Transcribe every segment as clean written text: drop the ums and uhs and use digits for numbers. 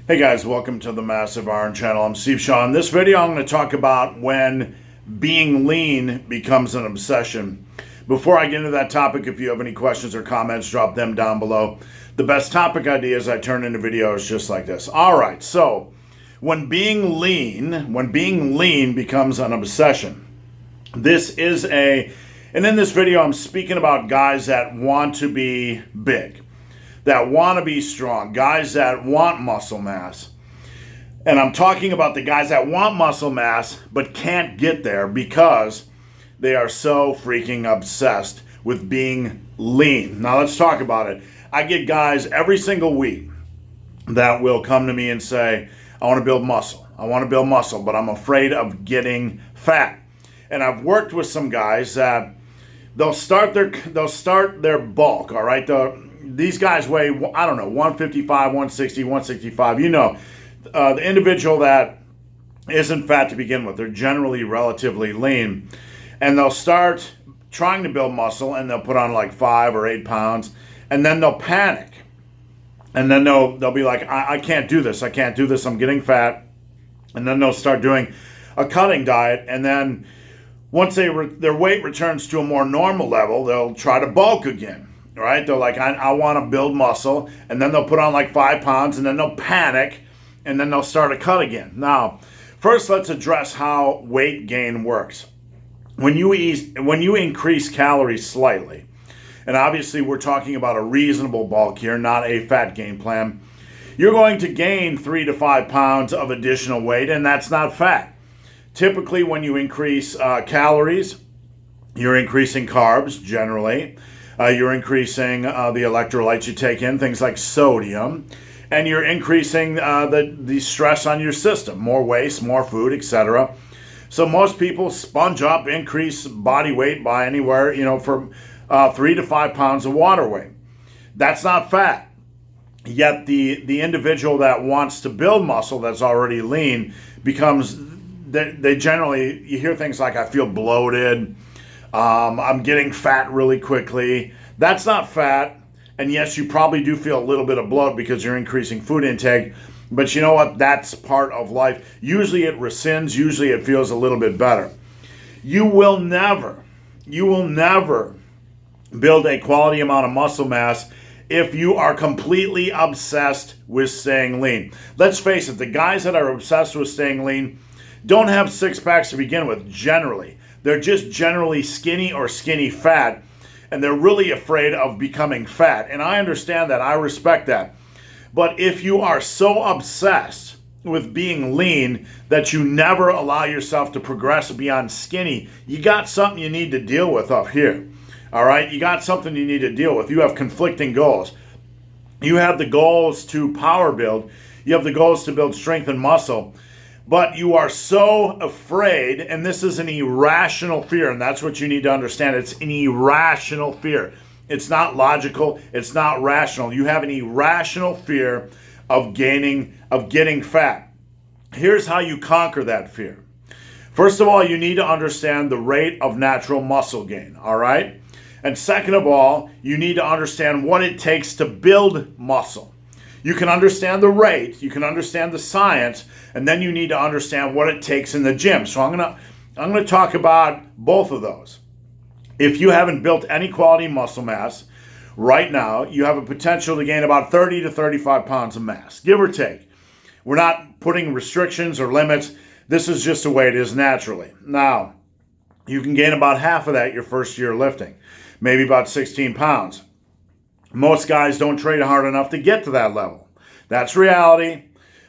Hey guys, welcome to the Massive Iron Channel. I'm Steve Shaw. In this video, I'm going to talk about when being lean becomes an obsession. Before I get into that topic, if you have any questions or comments, drop them down below. The best topic ideas I turn into videos just like this. All right, so when being lean becomes an obsession, and in this video, I'm speaking about guys that want to be big, that want to be strong, guys that want muscle mass. And I'm talking about the guys that want muscle mass but can't get there because they are so freaking obsessed with being lean. Now let's talk about it. I get guys every single week that will come to me and say, I want to build muscle. I want to build muscle, but I'm afraid of getting fat. And I've worked with some guys that they'll start their bulk, all right? These guys weigh, I don't know, 155, 160, 165. The individual that isn't fat to begin with, they're generally relatively lean. And they'll start trying to build muscle and they'll put on like 5 or 8 pounds. And then they'll panic. And then they'll be like, I can't do this. I can't do this. I'm getting fat. And then they'll start doing a cutting diet. And then once their weight returns to a more normal level, they'll try to bulk again. Right? They're like, I want to build muscle, and then they'll put on like 5 pounds, and then they'll panic, and then they'll start a cut again. Now, first let's address how weight gain works. When you increase calories slightly, and obviously we're talking about a reasonable bulk here, not a fat gain plan, you're going to gain 3 to 5 pounds of additional weight, and that's not fat. Typically, when you increase calories, you're increasing carbs generally. You're increasing the electrolytes you take in, things like sodium, and you're increasing the stress on your system, more waste, more food, etc. So most people sponge up, increase body weight by anywhere, from 3 to 5 pounds of water weight. That's not fat. Yet the individual that wants to build muscle that's already lean they generally, you hear things like, I feel bloated, I'm getting fat really quickly. That's not fat. And yes, you probably do feel a little bit of bloat because you're increasing food intake. But you know what? That's part of life. Usually it rescinds. Usually it feels a little bit better. You will never build a quality amount of muscle mass if you are completely obsessed with staying lean. Let's face it, the guys that are obsessed with staying lean don't have six packs to begin with, generally. They're just generally skinny or skinny fat, and they're really afraid of becoming fat. And I understand that. I respect that. But if you are so obsessed with being lean that you never allow yourself to progress beyond skinny, you got something you need to deal with up here. All right? You got something you need to deal with. You have conflicting goals. You have the goals to power build. You have the goals to build strength and muscle. But you are so afraid, and this is an irrational fear, and that's what you need to understand. It's an irrational fear. It's not logical. It's not rational. You have an irrational fear of getting fat. Here's how you conquer that fear. First of all, you need to understand the rate of natural muscle gain, all right? And second of all, you need to understand what it takes to build muscle. You can understand the rate, you can understand the science, and then you need to understand what it takes in the gym. So I'm gonna talk about both of those. If you haven't built any quality muscle mass right now, you have a potential to gain about 30 to 35 pounds of mass, give or take. We're not putting restrictions or limits. This is just the way it is naturally. Now, you can gain about half of that your first year lifting, maybe about 16 pounds. Most guys don't train hard enough to get to that level. That's reality.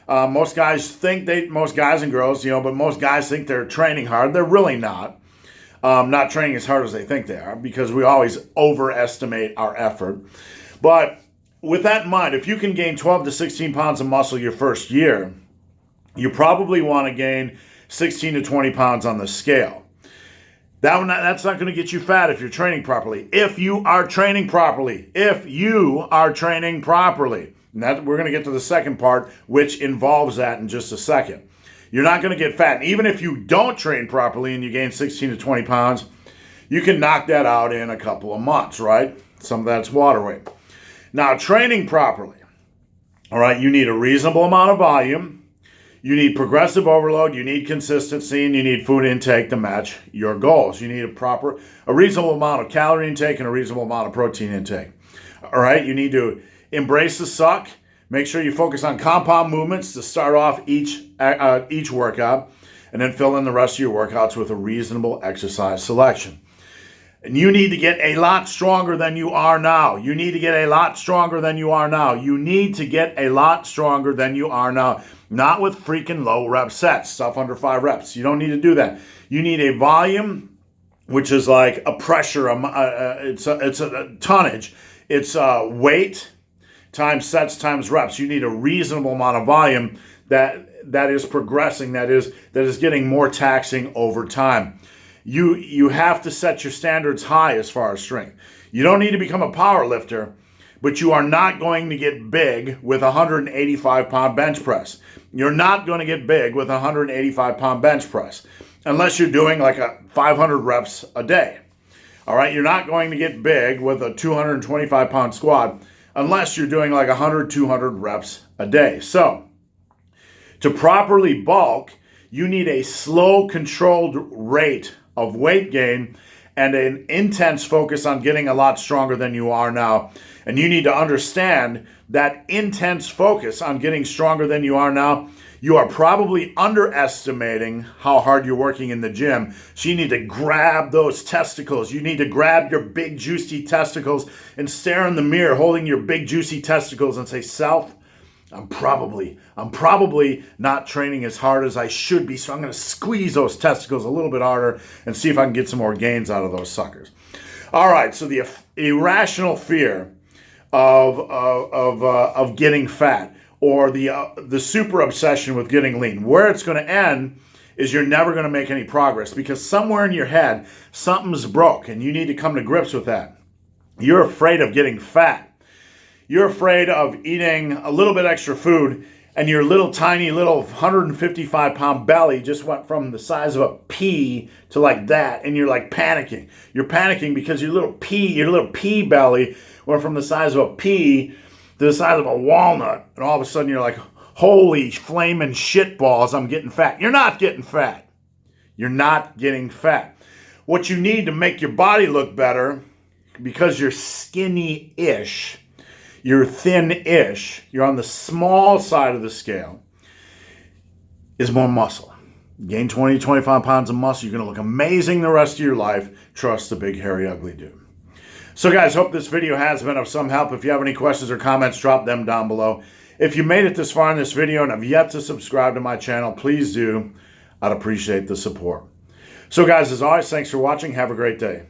Most guys and girls, but most guys think they're training hard. They're really not. Not training as hard as they think they are because we always overestimate our effort. But with that in mind, if you can gain 12 to 16 pounds of muscle your first year, you probably want to gain 16 to 20 pounds on the scale. That's not going to get you fat if you're training properly. If you are training properly. And we're going to get to the second part, which involves that in just a second. You're not going to get fat. And even if you don't train properly and you gain 16 to 20 pounds, you can knock that out in a couple of months, right? Some of that's water weight. Now, training properly. All right, you need a reasonable amount of volume. You need progressive overload, you need consistency, and you need food intake to match your goals. You need a reasonable amount of calorie intake and a reasonable amount of protein intake. All right, you need to embrace the suck. Make sure you focus on compound movements to start off each workout, and then fill in the rest of your workouts with a reasonable exercise selection. And you need to get a lot stronger than you are now. You need to get a lot stronger than you are now. You need to get a lot stronger than you are now. Not with freaking low rep sets, stuff under 5 reps. You don't need to do that. You need a volume, which is like a pressure. It's a tonnage. It's weight times sets times reps. You need a reasonable amount of volume that is progressing. That is getting more taxing over time. You have to set your standards high as far as strength. You don't need to become a power lifter, but you are not going to get big with a 185-pound bench press. You're not going to get big with a 185-pound bench press unless you're doing like a 500 reps a day. All right, you're not going to get big with a 225-pound squat unless you're doing like 100, 200 reps a day. So to properly bulk, you need a slow, controlled rate of weight gain and an intense focus on getting a lot stronger than you are now. And you need to understand that intense focus on getting stronger than you are now, you are probably underestimating how hard you're working in the gym. So you need to grab those testicles. You need to grab your big, juicy testicles and stare in the mirror holding your big, juicy testicles and say, self, I'm probably not training as hard as I should be, so I'm going to squeeze those testicles a little bit harder and see if I can get some more gains out of those suckers. All right, so the irrational fear of getting fat, or the super obsession with getting lean, where it's going to end is you're never going to make any progress, because somewhere in your head something's broke, and you need to come to grips with that. You're afraid of getting fat. You're afraid of eating a little bit extra food, and your little tiny little 155-pound belly just went from the size of a pea to like that, and you're like panicking. You're panicking because your little pea belly went from the size of a pea to the size of a walnut, and all of a sudden you're like, holy flaming shit balls, I'm getting fat. You're not getting fat. You're not getting fat. What you need to make your body look better, because you're skinny-ish, you're thin-ish, you're on the small side of the scale, is more muscle. Gain 20, 25 pounds of muscle, you're going to look amazing the rest of your life. Trust the big, hairy, ugly dude. So guys, hope this video has been of some help. If you have any questions or comments, drop them down below. If you made it this far in this video and have yet to subscribe to my channel, please do. I'd appreciate the support. So guys, as always, thanks for watching. Have a great day.